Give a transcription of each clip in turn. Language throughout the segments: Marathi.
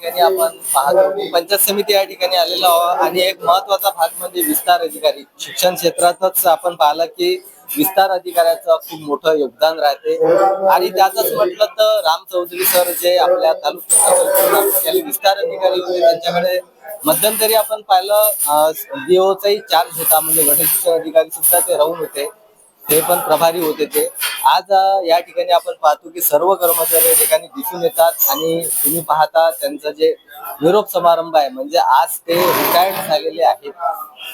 ठिकाणी आपण पाहतो की पंचायत समिती या ठिकाणी आलेलो आहोत आणि एक महत्वाचा भाग म्हणजे विस्तार अधिकारी. शिक्षण क्षेत्रातच आपण पाहिलं की विस्तार अधिकाऱ्याचं खूप मोठं योगदान राहते आणि त्यातच म्हटलं तर राम चौधरी सर जे आपल्या तालुक्यात विस्तार अधिकारी होते त्यांच्याकडे मध्यंतरी आपण पाहिलं डीओचाही चार्ज होता म्हणजे गट शिक्षण अधिकारी सुद्धा ते राहून होते, ते पण प्रभारी होते ते. आज या ठिकाणी आपण पाहतो की सर्व कर्मचारी या ठिकाणी दिसून येतात आणि तुम्ही पाहता त्यांचं जे निरोप समारंभ आहे म्हणजे आज ते रिटायर्ड झालेले आहेत.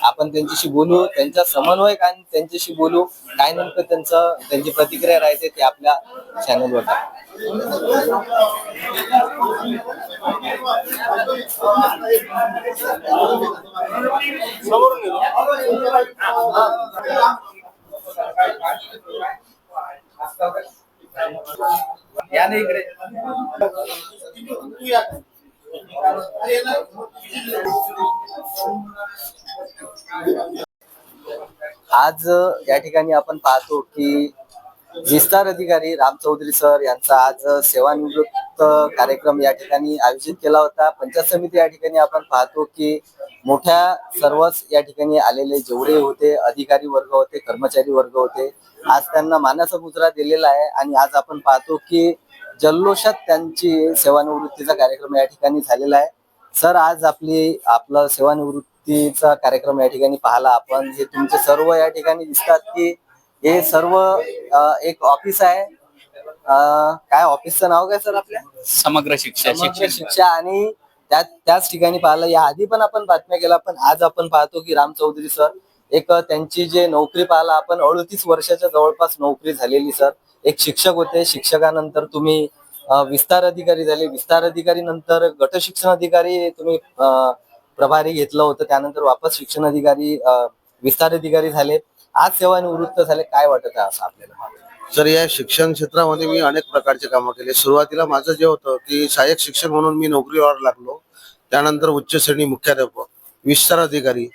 आपण त्यांच्याशी बोलू, त्यांचा समन्वयक आणि त्यांच्याशी बोलू, काय नेमकं त्यांची प्रतिक्रिया राहते ते आपल्या चॅनलवर या नाही इकडे. आज या ठिकाणी आपण पाहतो की विस्तार अधिकारी राम चौधरी सर यांचा आज सेवानिवृत्त कार्यक्रम या ठिकाणी आयोजित केला होता. पंचायत समिती या ठिकाणी आपण पाहतो की मोठ्या सर्वच या ठिकाणी आलेले जेवढे होते अधिकारी वर्ग होते, कर्मचारी वर्ग होते, आज त्यांना मानाचा मुजरा दिलेला आहे आणि आज आपण पाहतो की जल्लोषात त्यांची सेवानिवृत्तीचा कार्यक्रम या ठिकाणी झालेला आहे. सर, आज आपलं सेवानिवृत्तीचा कार्यक्रम या ठिकाणी पाहला आपण. हे तुमचे सर्व या ठिकाणी दिसतात की हे सर्व एक ऑफिस आहे. काय ऑफिसचं नाव काय सर आपल्या? समग्र शिक्षा. आणि त्याच ठिकाणी पाहिलं, या आधी पण आपण बातम्या केला, पण आज आपण पाहतो की राम चौधरी सर एक त्यांची जे नोकरी पाहिला आपण 38 वर्षाच्या जवळपास नोकरी झालेली सर. एक शिक्षक होते, शिक्षकानंतर तुम्ही विस्तार अधिकारी झाले, विस्तार अधिकारी नंतर गट शिक्षण अधिकारी तुम्ही प्रभारी घेतलं होतं, त्यानंतर वापस शिक्षण अधिकारी विस्तार अधिकारी झाले, आज सेवानिवृत्त झाले. काय वाटत आहे असं आपल्याला? सर, या शिक्षण क्षेत्रामध्ये मी अनेक प्रकारचे कामं केले. सुरुवातीला माझं जे होतं की सहाय्यक शिक्षक म्हणून मी नोकरीवर लागलो, त्यानंतर उच्च श्रेणी मुख्याध्यापक, विस्तार अधिकारी,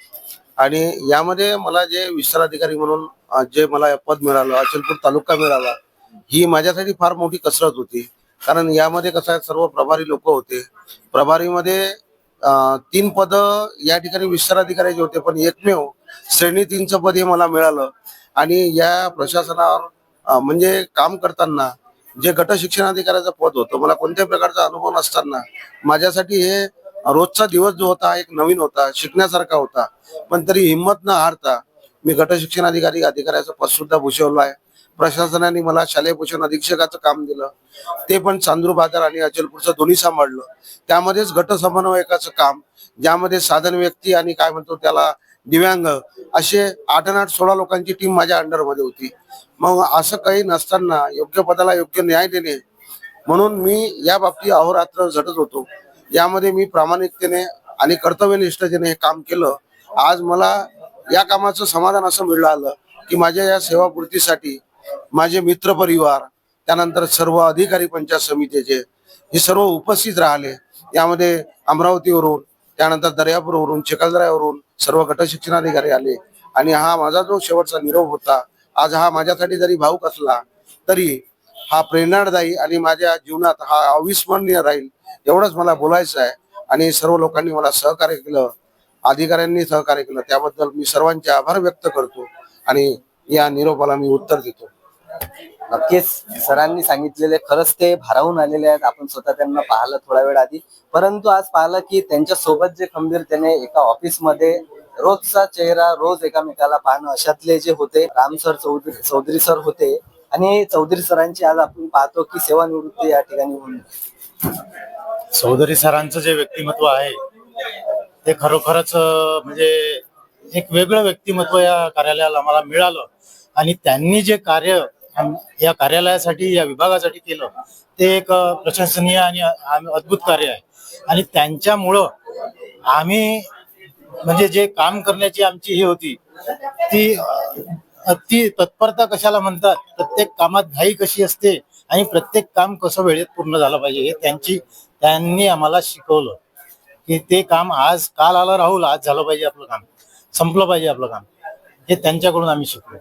आणि यामध्ये मला जे विस्तार अधिकारी म्हणून जे मला पद मिळालं, अचलपूर तालुका मिळाला, ही माझ्यासाठी फार मोठी कसरत होती. कारण यामध्ये कसं आहे, सर्व प्रभारी लोक होते. प्रभारीमध्ये 3 पद या ठिकाणी विस्तार अधिकाऱ्याचे होते, पण एकमेव श्रेणी 3चं पद हे मला मिळालं. आणि या प्रशासनावर म्हणजे काम करताना जे गट शिक्षणाधिकाऱ्याचं पद होतं, मला कोणत्याही प्रकारचा अनुभव नसताना माझ्यासाठी हे रोजचा दिवस जो होता एक नवीन होता, शिकण्यासारखा होता. पण तरी हिंमत न हारता मी गट अधिकाऱ्याचं पद सुद्धा भूषवलं आहे. प्रशासनाने मला शालेय पोषण अधीक्षकाचं काम दिलं, ते पण चांदूर बाजार आणि अचलपूरचं दोन्ही सांभाळलं. त्यामध्येच गट समन्वयकाचं काम, ज्यामध्ये साधन व्यक्ती आणि काय म्हणतो त्याला दिव्यांग असे 8 आणि 8 16 लोकांची टीम माझ्या अंडरमध्ये होती. मग असं काही नसताना योग्य पदाला योग्य न्याय देणे म्हणून मी या बाबतीत अहोरात्र झटत होतो. यामध्ये मी प्रामाणिकतेने आणि कर्तव्यनिष्ठतेने हे काम केलं. आज मला या कामाचं समाधान असं मिळालं की माझ्या या सेवापूर्तीसाठी माझे मित्र परिवार, त्यानंतर सर्व अधिकारी पंचायत समितीचे हे सर्व उपस्थित राहिले. यामध्ये अमरावतीवरून, त्यानंतर दर्यापूरवरून, चिखलदऱ्यावरून सर्व गट शिक्षणाधिकारी आले. आणि हा माझा जो शेवटचा निरोप होता, आज हा माझ्यासाठी जरी भावूक असला तरी हा प्रेरणादायी आणि माझ्या जीवनात हा अविस्मरणीय राहील, एवढंच मला बोलायचं आहे. आणि सर्व लोकांनी मला सहकार्य केलं, अधिकाऱ्यांनी सहकार्य केलं, त्याबद्दल मी सर्वांचे आभार व्यक्त करतो आणि या निरोपाला मी उत्तर देतो. नक्कीच सरांनी सांगितलेले खरंच ते भारावून आलेले आहेत. आपण स्वतः त्यांना पाहिलं थोडा वेळ आधी, परंतु आज पाहिलं की त्यांच्या सोबत जे खंबीरतेने एका ऑफिसमध्ये रोजचा चेहरा, रोज एकामेकाला पाहणं, अशातले जे होते राम सर चौधरी सर होते. आणि चौधरी सरांची आज आपण पाहतो की सेवानिवृत्ती या ठिकाणी होऊन. चौधरी सरांचं जे व्यक्तिमत्व आहे ते खरोखरच म्हणजे एक वेगळं व्यक्तिमत्व या कार्यालयाला मला मिळालं. आणि त्यांनी जे कार्य या कार्यालयासाठी, या विभागासाठी केलं ते एक प्रशंसनीय आणि अद्भुत कार्य आहे. आणि त्यांच्यामुळं आम्ही म्हणजे जे काम करण्याची आमची ही होती ती तत्परता कशाला म्हणतात, प्रत्येक कामात घाई कशी असते आणि प्रत्येक काम कसं वेळेत पूर्ण झालं पाहिजे हे त्यांनी आम्हाला शिकवलं. की ते काम आज काल आलं राहुल, आज झालं पाहिजे, आपलं काम संपलं पाहिजे, आपलं काम, हे त्यांच्याकडून आम्ही शिकलो.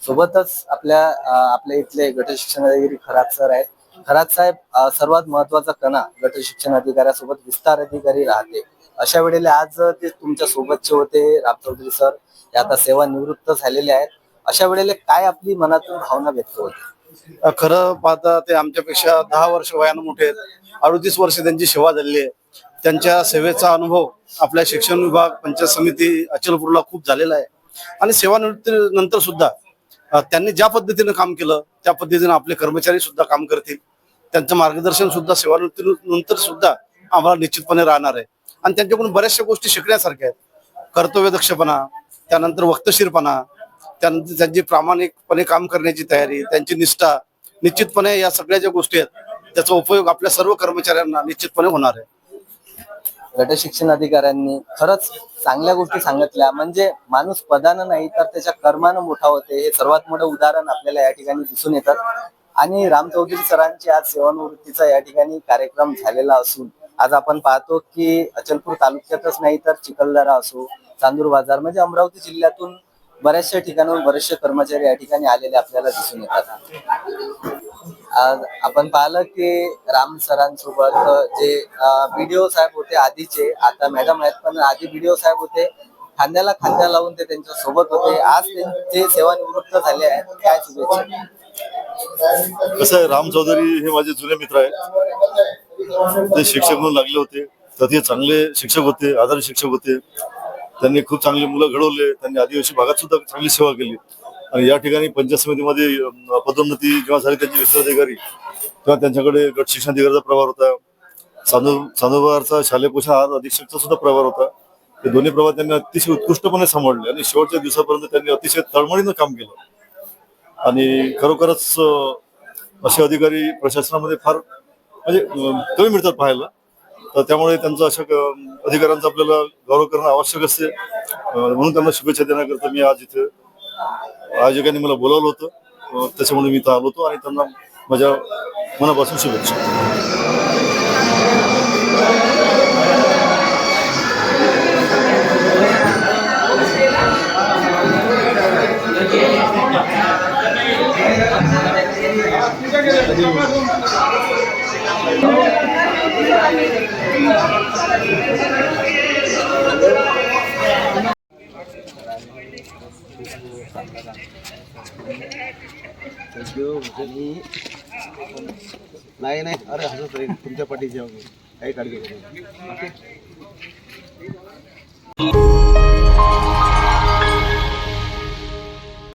सोबतच आपल्या इथले गट शिक्षणाधिकारी खरात सर आहेत. खरात साहेब सर्वात महत्वाचा कणा गट शिक्षण अधिकाऱ्यासोबत विस्तार अधिकारी राहते. अशा वेळेला आज ते तुमच्या सोबतचे होते राम चौधरी सर, ते आता सेवानिवृत्त झालेले आहेत. अशा वेळेला काय आपली मनातून भावना व्यक्त होते? खरं पाहता ते आमच्यापेक्षा 10 वर्ष वयानं मोठे आहेत. 38 वर्ष त्यांची सेवा झालेली आहे. त्यांच्या सेवेचा अनुभव आपल्या शिक्षण विभाग पंचायत समिती अचलपूरला खूप झालेला आहे. आणि सेवानिवृत्तीनंतर सुद्धा त्यांनी ज्या पद्धतीनं काम केलं त्या पद्धतीनं आपले कर्मचारी सुद्धा काम करतील. त्यांचं मार्गदर्शन सुद्धा सेवानिवृत्तीनंतर सुद्धा आम्हाला निश्चितपणे राहणार आहे. आणि त्यांच्याकडून बऱ्याचशा गोष्टी शिकण्यासारख्या आहेत. कर्तव्यदक्षपणा, त्यानंतर वक्तशीरपणा, त्यानंतर त्यांची प्रामाणिकपणे काम करण्याची तयारी, त्यांची निष्ठा, निश्चितपणे या सगळ्या ज्या गोष्टी आहेत त्याचा उपयोग आपल्या सर्व कर्मचाऱ्यांना निश्चितपणे होणार आहे. गट शिक्षण अधिकाऱ्यांनी खरंच चांगल्या गोष्टी सांगितल्या. म्हणजे माणूस पदानं नाही तर त्याच्या कर्मानं मोठा होते, हे सर्वात मोठं उदाहरण आपल्याला या ठिकाणी दिसून येतात. आणि राम चौधरी सरांची आज सेवानिवृत्तीचा या ठिकाणी कार्यक्रम झालेला असून आज आपण पाहतो की अचलपूर तालुक्यातच नाही तर चिखलदरा असो, चांदूर बाजार, म्हणजे अमरावती जिल्ह्यातून बऱ्याचशा ठिकाणाहून बरेचसे कर्मचारी या ठिकाणी आलेले आपल्याला दिसून येतात. आज आपण पाहिलं की राम सरांसोबत जे बीडीओ साहेब होते आधीचे, आता मॅडम आहेत, पण आधी बीडीओ साहेब होते, खांद्याला खांद्या लावून ते त्यांच्या सोबत होते. आज ते सेवानिवृत्त झाले आहेत. काय शुभेच्छा? कसं आहे, राम चौधरी हे माझे जुने मित्र आहेत. ते शिक्षक म्हणून लागले होते, तर ते चांगले शिक्षक होते, आदर्श शिक्षक होते. त्यांनी खूप चांगली मुलं घडवले. त्यांनी आदिवासी भागात सुद्धा चांगली सेवा केली. आणि या ठिकाणी पंचायत समितीमध्ये पदोन्नती जेव्हा झाली त्यांची विस्तार अधिकारी, तेव्हा त्यांच्याकडे गट शिक्षण अधिकाऱ्याचा प्रभार होता. चांदोबारचा शालेय पोषण आहार अधीक्षकचा सुद्धा प्रभार होता. हे दोन्ही प्रभार त्यांनी अतिशय उत्कृष्टपणे सांभाळले आणि शेवटच्या दिवसापर्यंत त्यांनी अतिशय तळमळीनं काम केलं. आणि खरोखरच असे अधिकारी प्रशासनामध्ये फार म्हणजे कमी मिळतात पाहायला. तर त्यामुळे त्यांचा अशा अधिकाऱ्यांचा आपल्याला गौरव करणं आवश्यक असते. म्हणून त्यांना शुभेच्छा देण्याकरता मी आज इथे आयोजकांनी मला बोलावलं होतं, त्याच्यामुळे मी इथं आलो होतो आणि त्यांना माझ्या मनापासून शुभेच्छा. नाही नाही, अरे हसत राहील तुमच्या पाठीशी काही काळजी करू नका.